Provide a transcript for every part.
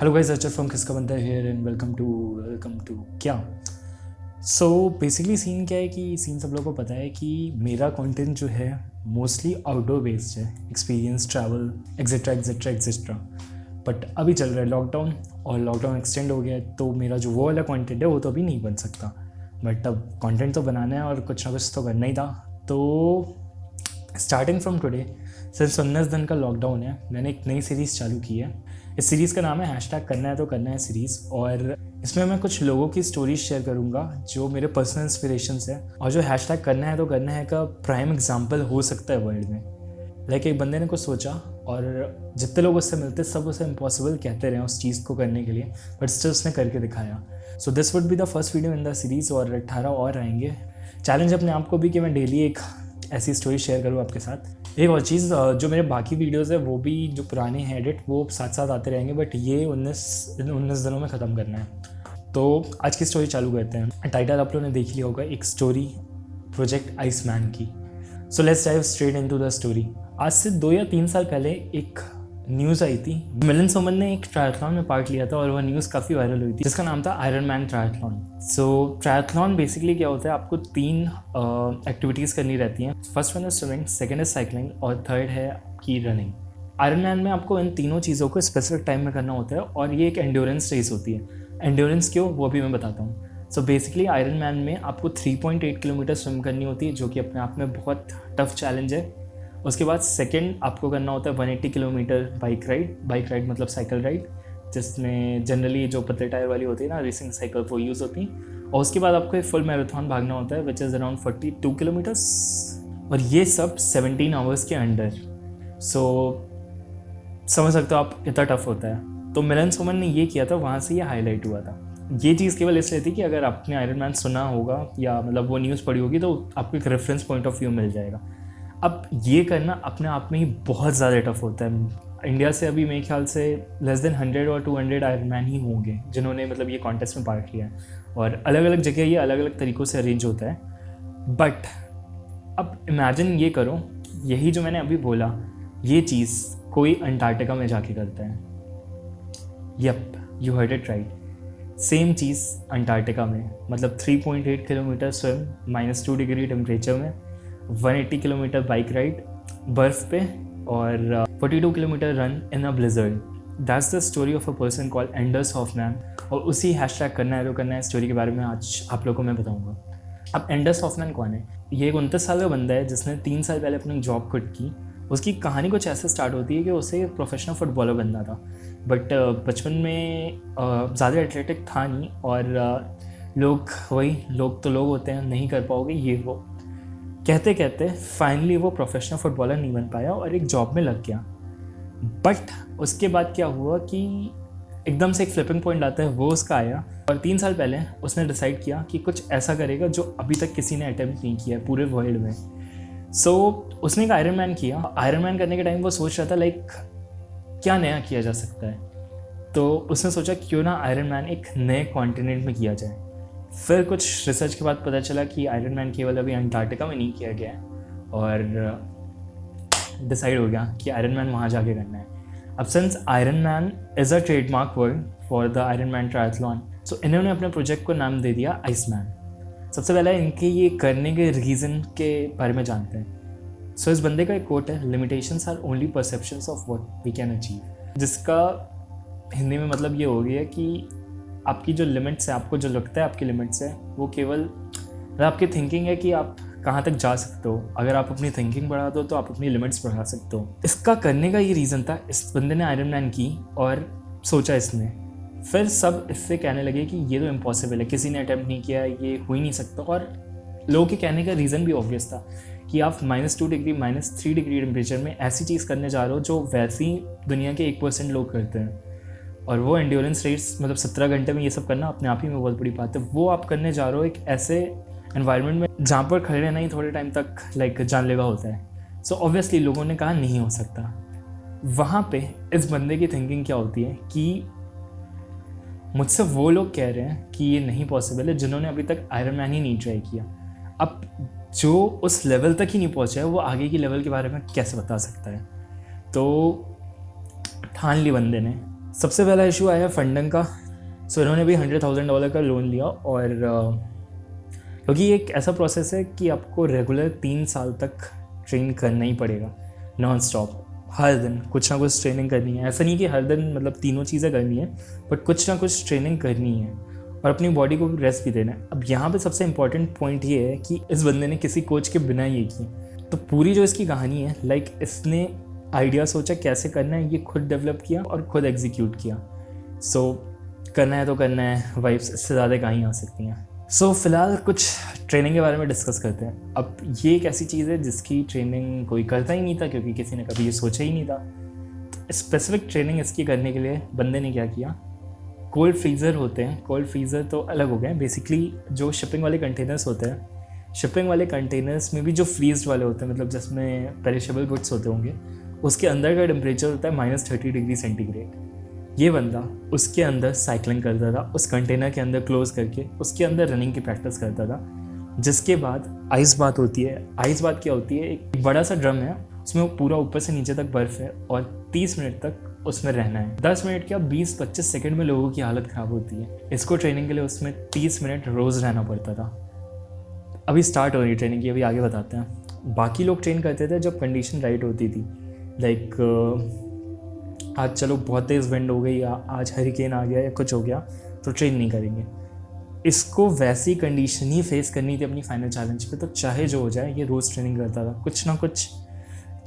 Hello guys, Archer from किसका बनता है हियर एंड वेलकम टू क्या। सो बेसिकली सीन क्या है कि सीन सब लोगों को पता है कि मेरा कंटेंट जो है मोस्टली आउटडोर बेस्ड है, experience, travel etcetera etcetera etcetera. But अभी चल रहा है लॉकडाउन और लॉकडाउन एक्सटेंड हो गया है, तो मेरा जो वो वाला कंटेंट है वो तो अभी नहीं बन सकता। बट अब कंटेंट तो बनाना है और कुछ ना कुछ तो करना ही था। तो स्टार्टिंग फ्रॉम टुडे सिर्फ 19 दिन का लॉकडाउन है, मैंने एक नई सीरीज़ चालू की है। इस सीरीज़ का नाम है हैशटैग करना है तो करना है सीरीज़, और इसमें मैं कुछ लोगों की स्टोरीज शेयर करूंगा जो मेरे पर्सनल इंस्पिरेशंस है और जो हैशटैग करना है तो करना है का प्राइम एग्जांपल हो सकता है वर्ल्ड में। लाइक एक बंदे ने कुछ सोचा और जितने लोग उससे मिलते सब उसे इम्पॉसिबल कहते रहे उस चीज़ को करने के लिए, बट स्टिल उसने करके दिखाया। So this would be the first video in the series और 18 और आएंगे। चैलेंज अपने आप को भी कि मैं डेली एक ऐसी स्टोरी शेयर करूँ आपके साथ। एक और चीज़, जो मेरे बाकी वीडियोस है वो भी जो पुराने हैं एडिट वो साथ साथ आते रहेंगे, बट ये 19 दिनों में ख़त्म करना है। तो आज की स्टोरी चालू करते हैं। टाइटल आप लोगों ने देख लिया होगा, एक स्टोरी प्रोजेक्ट आइसमैन की। So let's dive straight into the story. आज से 2 या 3 साल पहले एक न्यूज़ आई थी। मिलन सोमन ने एक ट्रायथलॉन में पार्ट लिया था और वह न्यूज़ काफ़ी वायरल हुई थी, जिसका नाम था आयरन मैन ट्रायथलॉन। सो ट्रायथलॉन बेसिकली क्या होता है, आपको 3 एक्टिविटीज़ करनी रहती हैं। फर्स्ट वन है स्विमिंग, सेकेंड है साइकिलिंग और थर्ड है आपकी रनिंग। आयरन मैन में आपको इन तीनों चीज़ों को स्पेसिफिक टाइम में करना होता है और ये एक एंड्योरेंस रेस होती है। एंड्योरेंस क्यों, वो भी मैं बताता हूँ। सो बेसिकली आयरन मैन में आपको 3.8 किलोमीटर स्विम करनी होती है, जो कि अपने आप में बहुत टफ चैलेंज है। उसके बाद सेकंड आपको करना होता है 180 किलोमीटर बाइक राइड मतलब साइकिल राइड, जिसमें जनरली जो पतले टायर वाली होती है ना रेसिंग साइकिल वो यूज़ होती है। और उसके बाद आपको एक फुल मैराथन भागना होता है विच इज़ अराउंड 42 किलोमीटर्स, और ये सब 17 आवर्स के अंडर। सो समझ सकते हो आप इतना टफ होता है। तो मिलन सोमन ने ये किया था, वहाँ से ये हाईलाइट हुआ था। ये चीज़ केवल इसलिए थी कि अगर आपने आयरन मैन सुना होगा या मतलब वो न्यूज़ पढ़ी होगी तो आपको एक रेफरेंस पॉइंट ऑफ व्यू मिल जाएगा। अब ये करना अपने आप में ही बहुत ज़्यादा टफ होता है। इंडिया से अभी मेरे ख्याल से लेस देन 100 और 200 आयरन मैन ही होंगे जिन्होंने मतलब ये कॉन्टेस्ट में पार्ट लिया है, और अलग अलग जगह ये अलग अलग तरीक़ों से अरेंज होता है। बट अब इमेजिन ये करो, यही जो मैंने अभी बोला ये चीज़ कोई अंटार्कटिका में जाके करता है। Yup, you heard it right, same चीज़ अंटार्कटिका में, मतलब 3.8 किलोमीटर स्विम, -2 डिग्री टेम्परेचर में, 180 किलोमीटर बाइक राइड बर्फ पे, और 42 kilometre run in a blizzard. That's the story of a person called Anders Hoffman. और उसी हैशटैग करना है तो करना है स्टोरी के बारे में आज आप लोगों को मैं बताऊंगा। अब एंडर्स हॉफमैन कौन है? ये एक 29 साल का बंदा है जिसने 3 साल पहले अपनी जॉब क्विट की। उसकी कहानी कुछ ऐसे स्टार्ट होती है कि उसे प्रोफेशनल फुटबॉलर बनना था, बट बचपन में ज़्यादा एथलेटिक था नहीं, और लोग तो लोग होते हैं, नहीं कर पाओगे ये वो कहते कहते फाइनली वो प्रोफेशनल फुटबॉलर नहीं बन पाया और एक जॉब में लग गया। बट उसके बाद क्या हुआ कि एकदम से एक फ्लिपिंग पॉइंट आता है, वो उसका आया, और 3 साल पहले उसने डिसाइड किया कि कुछ ऐसा करेगा जो अभी तक किसी ने अटेम्प्ट नहीं किया है पूरे वर्ल्ड में। सो उसने एक आयरन मैन किया। आयरन मैन करने के टाइम वो सोच रहा था लाइक क्या नया किया जा सकता है, तो उसने सोचा क्यों ना आयरन मैन एक नए कॉन्टिनेंट में किया जाए। फिर कुछ रिसर्च के बाद पता चला कि आयरन मैन केवल अभी अंटार्कटिका में नहीं किया गया है, और डिसाइड हो गया कि आयरन मैन वहाँ जाके करना है। अब since Iron Man is a trademark word for the Iron Man triathlon, so इन्होंने अपने प्रोजेक्ट को नाम दे दिया आइसमैन। सबसे पहले इनके ये करने के रीज़न के बारे में जानते हैं। सो इस बंदे का एक कोट है, limitations are only perceptions of what we can achieve, जिसका हिंदी में मतलब ये हो गया कि आपकी जो लिमिट्स है, आपको जो लगता है आपकी लिमिट्स है, वो केवल आपकी थिंकिंग है कि आप कहाँ तक जा सकते हो। अगर आप अपनी थिंकिंग बढ़ा दो तो आप अपनी लिमिट्स बढ़ा सकते हो। इसका करने का ये रीज़न था, इस बंदे ने आयरन मैन की और सोचा इसने, फिर सब इससे कहने लगे कि ये तो इम्पॉसिबल है, किसी ने अटैम्प्ट नहीं किया, ये हो ही नहीं सकता। और लोगों के कहने का रीज़न भी ऑब्वियस था कि आप -2 डिग्री -3 डिग्री टेम्परेचर में ऐसी चीज़ करने जा रहे हो जो वैसे ही दुनिया के 1% लोग करते हैं, और वो एंड्योरेंस रेस मतलब 17 घंटे में ये सब करना अपने आप ही में बहुत बड़ी बात है। वो आप करने जा रहे हो एक ऐसे एनवायरनमेंट में जहाँ पर खड़े रहना ही थोड़े टाइम तक लाइक जानलेवा होता है। सो ऑब्वियसली लोगों ने कहा नहीं हो सकता। वहाँ पे इस बंदे की थिंकिंग क्या होती है कि मुझसे वो लोग कह रहे हैं कि ये नहीं पॉसिबल है जिन्होंने अभी तक आयरन मैन ही नहीं ट्राई किया। अब जो उस लेवल तक ही नहीं पहुँचा है वो आगे की लेवल के बारे में कैसे बता सकता है। तो ठान ली बंदे ने सबसे पहला इशू आया फंडिंग का। सो इन्होंने भी $100,000 का लोन लिया, और क्योंकि ये एक ऐसा प्रोसेस है कि आपको रेगुलर 3 साल तक ट्रेन करना ही पड़ेगा, नॉन स्टॉप। हर दिन कुछ ना कुछ ट्रेनिंग करनी है। ऐसा नहीं कि हर दिन मतलब तीनों चीज़ें करनी है, बट कुछ ना कुछ ट्रेनिंग करनी है और अपनी बॉडी को रेस्ट भी देना है। अब यहाँ पे सबसे इम्पॉर्टेंट पॉइंट ये है कि इस बंदे ने किसी कोच के बिना ये की। तो पूरी जो इसकी कहानी है, लाइक इसने आइडिया सोचा कैसे करना है, ये खुद डेवलप किया और खुद एग्जीक्यूट किया। सो करना है तो करना है, वाइब्स इससे ज़्यादा कहीं आ सकती हैं। सो फिलहाल कुछ ट्रेनिंग के बारे में डिस्कस करते हैं। अब ये एक ऐसी चीज़ है जिसकी ट्रेनिंग कोई करता ही नहीं था, क्योंकि किसी ने कभी ये सोचा ही नहीं था। स्पेसिफिक ट्रेनिंग इसकी करने के लिए बंदे ने क्या किया, कोल्ड फ्रीज़र होते हैं, कोल्ड फ्रीज़र तो अलग हो गए, बेसिकली जो शिपिंग वाले कंटेनर्स होते हैं, शिपिंग वाले कंटेनर्स में भी जो फ्रीज्ड वाले होते हैं, मतलब जिसमें पेरिशेबल गुड्स होते होंगे, उसके अंदर का टेम्परेचर होता है -30 डिग्री सेंटीग्रेड। ये बंदा उसके अंदर साइकिलिंग करता था, उस कंटेनर के अंदर क्लोज करके उसके अंदर रनिंग की प्रैक्टिस करता था। जिसके बाद आइस बात होती है। आइस बात क्या होती है, एक बड़ा सा ड्रम है, उसमें वो पूरा ऊपर से नीचे तक बर्फ़ है और 30 मिनट तक उसमें रहना है। 10 मिनट क्या 20-25 सेकंड में लोगों की हालत ख़राब होती है। इसको ट्रेनिंग के लिए उसमें 30 मिनट रोज़ रहना पड़ता था। अभी स्टार्ट हो रही है ट्रेनिंग की, अभी आगे बताते हैं। बाकी लोग ट्रेन करते थे जब कंडीशन राइट होती थी, लाइक आज चलो बहुत तेज़ विंड हो गई या आज हरिकेन आ गया या कुछ हो गया तो ट्रेन नहीं करेंगे। इसको वैसी कंडीशन ही फेस करनी थी अपनी फाइनल चैलेंज पे, तो चाहे जो हो जाए ये रोज़ ट्रेनिंग करता था, कुछ ना कुछ,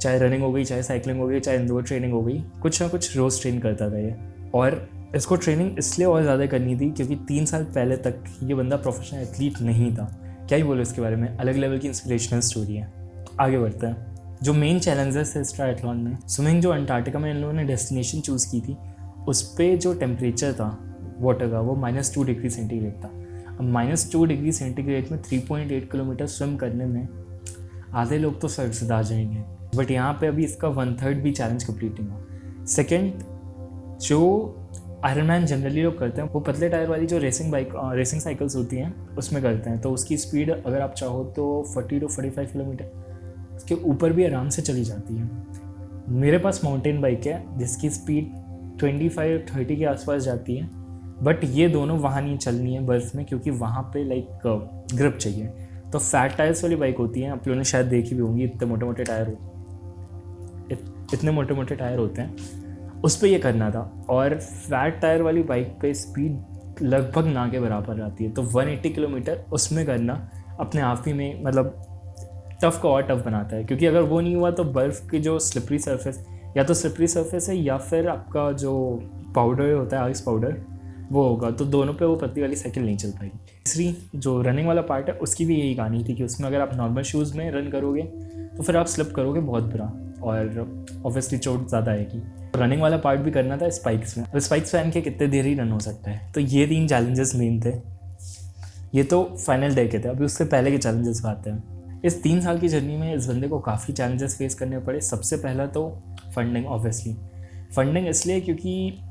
चाहे रनिंग हो गई, चाहे साइकिलिंग हो गई, चाहे इंडोर ट्रेनिंग हो गई, कुछ ना कुछ रोज़ ट्रेन करता था ये। और इसको ट्रेनिंग इसलिए और ज़्यादा करनी थी क्योंकि 3 साल पहले तक ये बंदा प्रोफेशनल एथलीट नहीं था। क्या ही बोलो इसके बारे में, अलग लेवल की इंस्पिरेशनल स्टोरी है। आगे बढ़ते हैं। जो मेन चैलेंजेस है इस ट्रायथलॉन में, स्विमिंग जो अंटार्कटिका में इन लोगों ने डेस्टिनेशन चूज़ की थी, उस पर जो टेम्परेचर था वाटर का वो -2 डिग्री सेंटीग्रेड था। अब -2 डिग्री सेंटीग्रेड में 3.8 किलोमीटर स्विम करने में आधे लोग तो सर से आ जाएंगे, बट यहाँ पे अभी इसका 1/3 भी चैलेंज कंप्लीट नहीं हुआ। सेकेंड, जो आयरनमैन जनरली लोग करते हैं वो पतले टायर वाली जो रेसिंग साइकिल्स होती हैं उसमें करते हैं, तो उसकी स्पीड अगर आप चाहो तो 40 to 45 किलोमीटर उसके ऊपर भी आराम से चली जाती है। मेरे पास माउंटेन बाइक है जिसकी स्पीड 25-30 के आसपास जाती है, बट ये दोनों वहाँ नहीं चलनी है बर्फ़ में, क्योंकि वहाँ पे लाइक ग्रिप चाहिए। तो फैट टायर्स वाली बाइक होती हैं, आप लोगों ने शायद देखी भी होंगी, इतने मोटे मोटे टायर होते हैं, उस पर ये करना था। और फैट टायर वाली बाइक पे स्पीड लगभग ना के बराबर आती है, तो 180 किलोमीटर उसमें करना अपने आप ही में मतलब टफ़ को और टफ़ बनाता है, क्योंकि अगर वो नहीं हुआ तो बर्फ़ की जो स्लिपरी सरफेस, या तो स्लिपरी सरफेस है या फिर आपका जो पाउडर होता है आइस पाउडर वो होगा, तो दोनों पे वो पतली वाली साइकिल नहीं चल पाएगी। तीसरी जो रनिंग वाला पार्ट है उसकी भी यही कहानी थी कि उसमें अगर आप नॉर्मल शूज़ में रन करोगे तो फिर आप स्लिप करोगे बहुत बुरा और ऑब्वियसली चोट ज़्यादा आएगी। रनिंग वाला पार्ट भी करना था स्पाइक्स में। अब स्पाइक्स पहन के कितने देर ही रन हो सकता है, तो ये 3 चैलेंजेस मेन थे। ये तो फाइनल डे के थे, अभी उससे पहले के चैलेंजेस आते हैं। इस 3 साल की जर्नी में इस बंदे को काफ़ी चैलेंजेस फेस करने पड़े। सबसे पहला तो फंडिंग, ऑब्वियसली फंडिंग इसलिए क्योंकि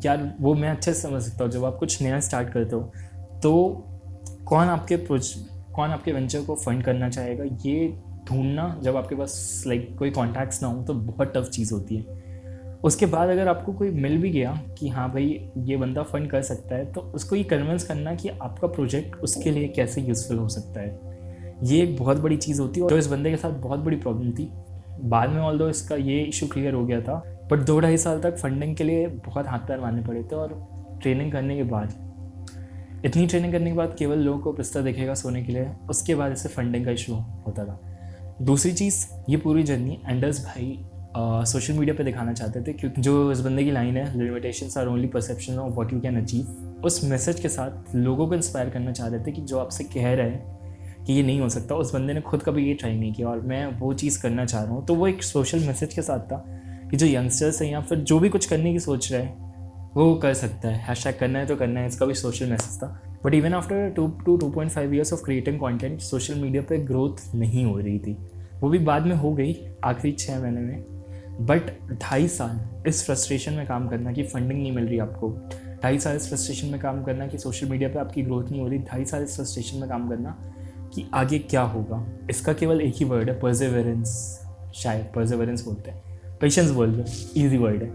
यार वो मैं अच्छे से समझ सकता हूँ, जब आप कुछ नया स्टार्ट करते हो तो कौन आपके वेंचर को फंड करना चाहेगा, ये ढूंढना जब आपके पास लाइक कोई कॉन्टैक्ट्स ना हो तो बहुत टफ चीज़ होती है। उसके बाद अगर आपको कोई मिल भी गया कि हाँ भाई ये बंदा फंड कर सकता है, तो उसको ये कन्विंस करना कि आपका प्रोजेक्ट उसके लिए कैसे यूज़फुल हो सकता है, ये एक बहुत बड़ी चीज़ होती है। और जो इस बंदे के साथ बहुत बड़ी प्रॉब्लम थी, बाद में ऑल्दो इसका ये इशू क्लियर हो गया था, बट 2-2.5 साल तक फंडिंग के लिए बहुत हाथ पैर मारने पड़े थे। और ट्रेनिंग करने के बाद, इतनी ट्रेनिंग करने के बाद केवल लोगों को बिस्तर दिखेगा सोने के लिए, उसके बाद इससे फंडिंग का इशू होता था। दूसरी चीज़, ये पूरी जर्नी एंडर्स भाई सोशल मीडिया पे दिखाना चाहते थे, क्योंकि जो इस बंदे की लाइन है, limitations are only perception of what you can achieve, उस मैसेज के साथ लोगों को इंस्पायर करना चाह रहे थे कि जो आपसे कह रहे हैं कि ये नहीं हो सकता, उस बंदे ने खुद कभी ये ट्राई नहीं किया और मैं वो चीज़ करना चाह रहा हूँ। तो वो एक सोशल मैसेज के साथ था कि जो यंगस्टर्स हैं या फिर जो भी कुछ करने की सोच रहे हैं वो कर सकता है, हैशटैग करना है तो करना है, इसका भी सोशल मैसेज था। But even after 2.5 years of creating content, social media पे ग्रोथ नहीं हो रही थी। वो भी बाद में हो गई आखिरी 6 महीने में, बट 2.5 साल इस फ्रस्ट्रेशन में काम करना कि फंडिंग नहीं मिल रही आपको, 2.5 साल इस फ्रस्ट्रेशन में काम करना कि सोशल मीडिया पे आपकी ग्रोथ नहीं हो रही, 2.5 साल इस फ्रस्ट्रेशन में काम करना कि आगे क्या होगा, इसका केवल एक ही वर्ड है, परसेवरेंस। शायद परसेवरेंस बोलते हैं, पेशेंस बोलते हैं, ईजी वर्ड है।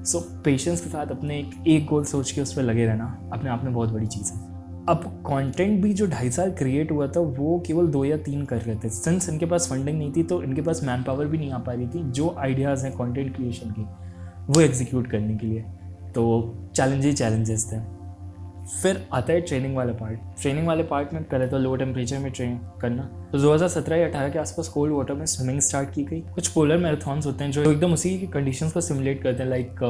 सो पेशेंस के साथ अपने एक गोल सोच के उस पर लगे रहना अपने आप में बहुत बड़ी चीज़ है। अब कंटेंट भी जो 2.5 साल क्रिएट हुआ था वो केवल 2 या 3 कर रहे थे, सिंस इनके पास फंडिंग नहीं थी तो इनके पास मैन पावर भी नहीं आ पा रही थी जो आइडियाज़ हैं कंटेंट क्रिएशन की वो एग्जीक्यूट करने के लिए। तो चैलेंजेस थे। फिर आता है ट्रेनिंग वाले पार्ट में पहले तो लो टेम्परेचर में ट्रेन करना। तो 2017 या 18 के आसपास कोल्ड वाटर में स्विमिंग स्टार्ट की गई। कुछ पोलर मैराथॉन्स होते हैं जो एकदम उसी की कंडीशंस को सिमुलेट करते हैं, लाइक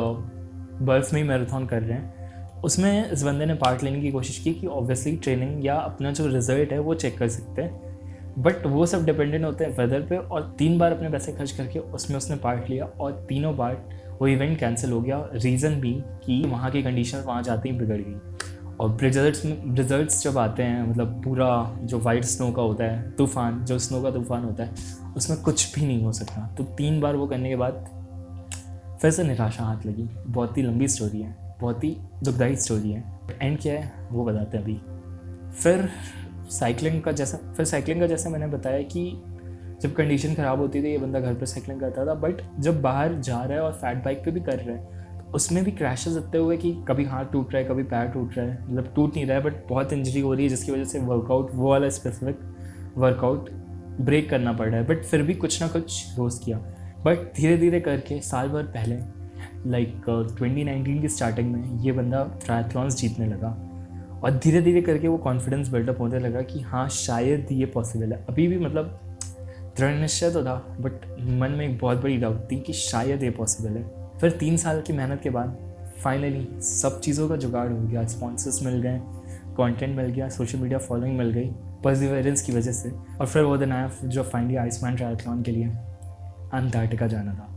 बर्फ में ही मैराथन कर रहे हैं। उसमें इस बंदे ने पार्ट लेने की कोशिश की कि ऑब्वियसली ट्रेनिंग या अपना जो रिजल्ट है वो चेक कर सकते हैं, बट वो सब डिपेंडेंट होते हैं वेदर पे। और 3 बार अपने पैसे खर्च करके उसमें उसने पार्ट लिया और तीनों बार वो इवेंट कैंसिल हो गया। रीज़न भी कि वहाँ की कंडीशन वहाँ जाते ही बिगड़ गई और ब्लिज़र्ड्स जब आते हैं, मतलब पूरा जो वाइट स्नो का होता है तूफ़ान, जो स्नो का तूफ़ान होता है उसमें कुछ भी नहीं हो सकता। तो 3 बार वो करने के बाद फिर से निराशा हाथ लगी। बहुत ही लंबी स्टोरी है, बहुत ही दुखदाई स्टोरी है। एंड क्या है वो बताते हैं अभी। फिर साइकिलिंग का जैसा मैंने बताया कि जब कंडीशन ख़राब होती थी ये बंदा घर पे साइकिलिंग करता था, बट जब बाहर जा रहा है और फैट बाइक पे भी कर रहा है तो उसमें भी क्रैशेस इतने हुए कि कभी हाथ टूट रहा है, कभी पैर टूट रहा है, मतलब टूट नहीं रहा है बट बहुत इंजरी हो रही है जिसकी वजह से वो वाला स्पेसिफिक वर्कआउट ब्रेक करना पड़ रहा है। बट फिर भी कुछ ना कुछ रोज़ किया। बट धीरे धीरे करके साल भर पहले लाइक 2019 की स्टार्टिंग में ये बंदा ट्रायथलॉन्स जीतने लगा और धीरे धीरे करके वो कॉन्फिडेंस बिल्डअप होने लगा कि हाँ शायद ये पॉसिबल है। अभी भी मतलब दृढ़ निश्चय तो था बट मन में एक बहुत बड़ी डाउट थी कि शायद ये पॉसिबल है। फिर 3 साल की मेहनत के बाद फाइनली सब चीज़ों का जुगाड़ हो गया, स्पॉन्सर्स मिल गए, कंटेंट मिल गया, सोशल मीडिया फॉलोइंग मिल गई परसिवरेंस की वजह से। और फिर वो दिन आया जो फाइनली आइसमैन ट्रायथलॉन के लिए अंटार्कटिका जाना था।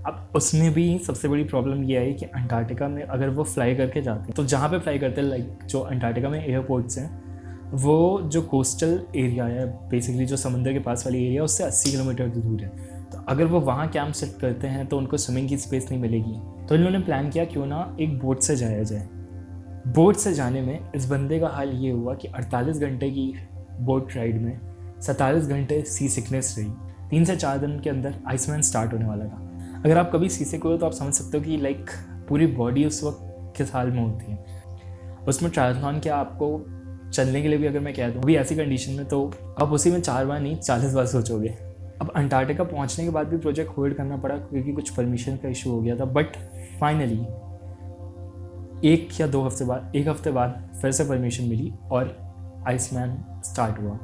अब उसमें भी सबसे बड़ी प्रॉब्लम ये आई कि अंटार्कटिका में अगर वो फ्लाई करके जाते हैं तो जहाँ पे फ्लाई करते हैं लाइक जो अंटार्कटिका में एयरपोर्ट्स हैं वो जो कोस्टल एरिया है बेसिकली जो समंदर के पास वाली एरिया उससे 80 किलोमीटर दूर है। तो अगर वो वहाँ कैंप सेट करते हैं तो उनको स्विमिंग की स्पेस नहीं मिलेगी। तो इन्होंने प्लान किया क्यों ना एक बोट से जाया जाए। बोट से जाने में इस बंदे का हाल ये हुआ कि 48 घंटे की बोट राइड में 47 घंटे सी सिकनेस रही। 3 से 4 दिन के अंदर आइसमैन स्टार्ट होने वाला था। अगर आप कभी सी सिक हो तो आप समझ सकते हो कि लाइक पूरी बॉडी उस वक्त किस हाल में होती है। उसमें ट्रायथलॉन क्या आपको चलने के लिए भी अगर मैं कह दूँ अभी ऐसी कंडीशन में तो आप उसी में 4 बार नहीं 40 बार सोचोगे। अब अंटार्कटिका पहुंचने के बाद भी प्रोजेक्ट होल्ड करना पड़ा क्योंकि कुछ परमिशन का इशू हो गया था। बट फाइनली 1 या 2 हफ्ते बाद 1 हफ्ते बाद फिर से परमिशन मिली और आइसमैन स्टार्ट हुआ।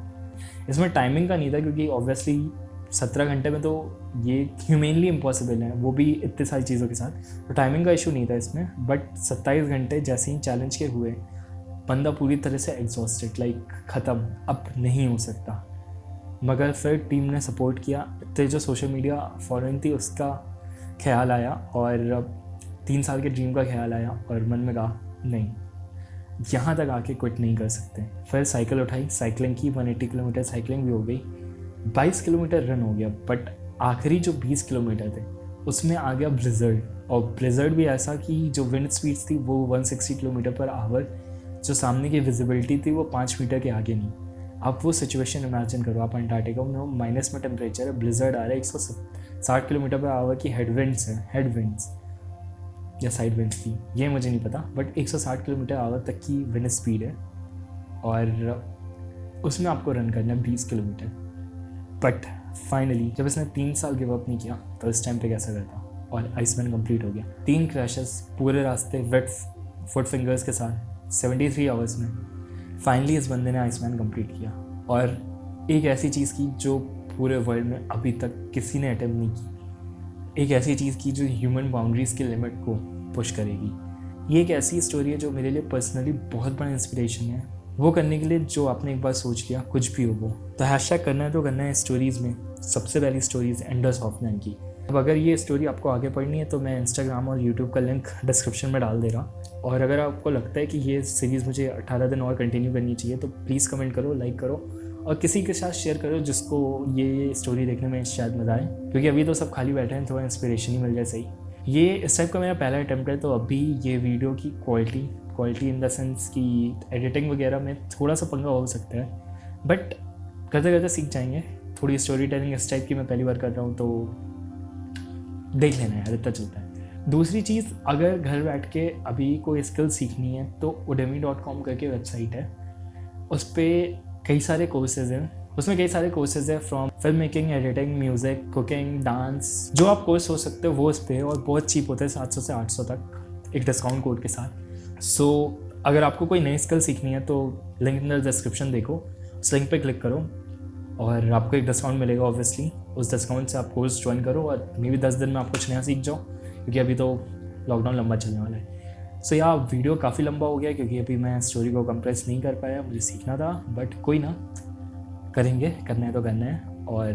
इसमें टाइमिंग का नहीं था क्योंकि ऑब्वियसली 17 घंटे में तो ये ह्यूमेनली इम्पॉसिबल है, वो भी इतनी सारी चीज़ों के साथ। तो टाइमिंग का इशू नहीं था इसमें। बट 27 घंटे जैसे ही चैलेंज के हुए बंदा पूरी तरह से एग्जॉस्टेड, लाइक ख़त्म, अब नहीं हो सकता। मगर फिर टीम ने सपोर्ट किया। तो जो सोशल मीडिया फॉलोइंग थी उसका ख्याल आया और 3 साल के ड्रीम का ख्याल आया और मन में कहा नहीं यहाँ तक आके क्विट नहीं कर सकते। फिर साइकिल उठाई, साइकिलिंग की, 180 किलोमीटर साइकिलिंग भी हो गई, 22 किलोमीटर रन हो गया। बट आखिरी जो 20 किलोमीटर थे उसमें आ गया ब्लिज़र्ड। और ब्लिज़र्ड भी ऐसा कि जो विंड स्पीड्स थी वो 160 किलोमीटर पर आवर, जो सामने की विजिबिलिटी थी वो 5 मीटर के आगे नहीं। आप वो सिचुएशन इमेजिन करो, आप अंटार्कटिका में माइनस में टेम्परेचर है, ब्लिज़र्ड आ रहा है, 160 किलोमीटर पर आवर की हेडविंड्स या साइड विंड्स थी ये मुझे नहीं पता, बट 160 किलोमीटर आवर तक की विंड स्पीड है और उसमें आपको रन करना है 20 किलोमीटर। बट फाइनली जब इसने 3 साल गिव अप नहीं किया तो इस टाइम पे कैसा करता और आइसमैन कंप्लीट हो गया। 3 क्रैशेस पूरे रास्ते वेट फुट फिंगर्स के साथ 73 आवर्स में फाइनली इस बंदे ने आइसमैन कंप्लीट किया। और एक ऐसी चीज़ की जो पूरे वर्ल्ड में अभी तक किसी ने अटेम्प्ट नहीं की, एक ऐसी चीज़ की जो ह्यूमन बाउंड्रीज़ के लिमिट को पुश करेगी। ये एक ऐसी स्टोरी है जो मेरे लिए पर्सनली बहुत बड़ा इंस्पिरेशन है वो करने के लिए जो आपने एक बार सोच लिया कुछ भी हो वो। तो हैशटैग करना है तो करना है स्टोरीज़ में। सबसे पहली स्टोरीज़ एंडर्स हॉफमैन की। अब अगर ये स्टोरी आपको आगे पढ़नी है तो मैं इंस्टाग्राम और यूट्यूब का लिंक डिस्क्रिप्शन में डाल दे रहा। और अगर आपको लगता है कि ये सीरीज़ मुझे 18 दिन और कंटिन्यू करनी चाहिए तो प्लीज़ कमेंट करो, लाइक करो और किसी के साथ शेयर करो जिसको ये स्टोरी देखने में शायद मज़ा आए, क्योंकि अभी तो सब खाली बैठे हैं, थोड़ा इंस्पिरेशन ही मिल जाए। सही, ये इस टाइप का मेरा पहला अटैम्प्ट है तो अभी ये वीडियो की क्वालिटी इन द सेंस की एडिटिंग वगैरह में थोड़ा सा पंगा हो सकता है, बट करते करते सीख जाएंगे। थोड़ी स्टोरी टेलिंग इस टाइप की मैं पहली बार कर रहा हूँ तो देख लेना यार, इतना चलता है। दूसरी चीज़, अगर घर बैठ के अभी कोई स्किल सीखनी है तो udemy.com करके वेबसाइट है, उस पर कई सारे कोर्सेज हैं। उसमें कई सारे कोर्सेज है, from film making, editing, music, cooking, dance, जो आप कोर्स हो सकते हो वो उस पर, और बहुत चीप होते हैं, 700 से 800 तक एक डिस्काउंट कोड के साथ। सो अगर आपको कोई नई स्किल सीखनी है तो लिंक इन द डिस्क्रिप्शन देखो, उस लिंक पे क्लिक करो और आपको एक डिस्काउंट मिलेगा। ऑब्वियसली उस डिस्काउंट से आप कोर्स ज्वाइन करो और मे बी 10 दिन में आप कुछ नया सीख जाओ, क्योंकि अभी तो लॉकडाउन लंबा चलने वाला है। सो या वीडियो काफ़ी लंबा हो गया क्योंकि अभी मैं स्टोरी को कंप्रेस नहीं कर पाया, मुझे सीखना था, बट कोई ना, करेंगे, करना है तो करना है। और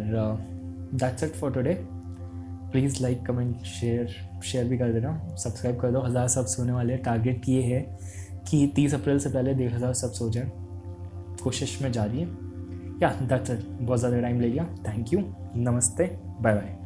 that's it for today. Please like, comment, share भी कर देना, सब्सक्राइब कर दो। 1000 सब्स होने वाले हैं, टारगेट ये है कि 30 अप्रैल से पहले 1000 सब्स हो जाए, कोशिश में जारी है। या दैट्स इट, बहुत ज़्यादा टाइम ले लिया। थैंक यू, नमस्ते, बाय बाय।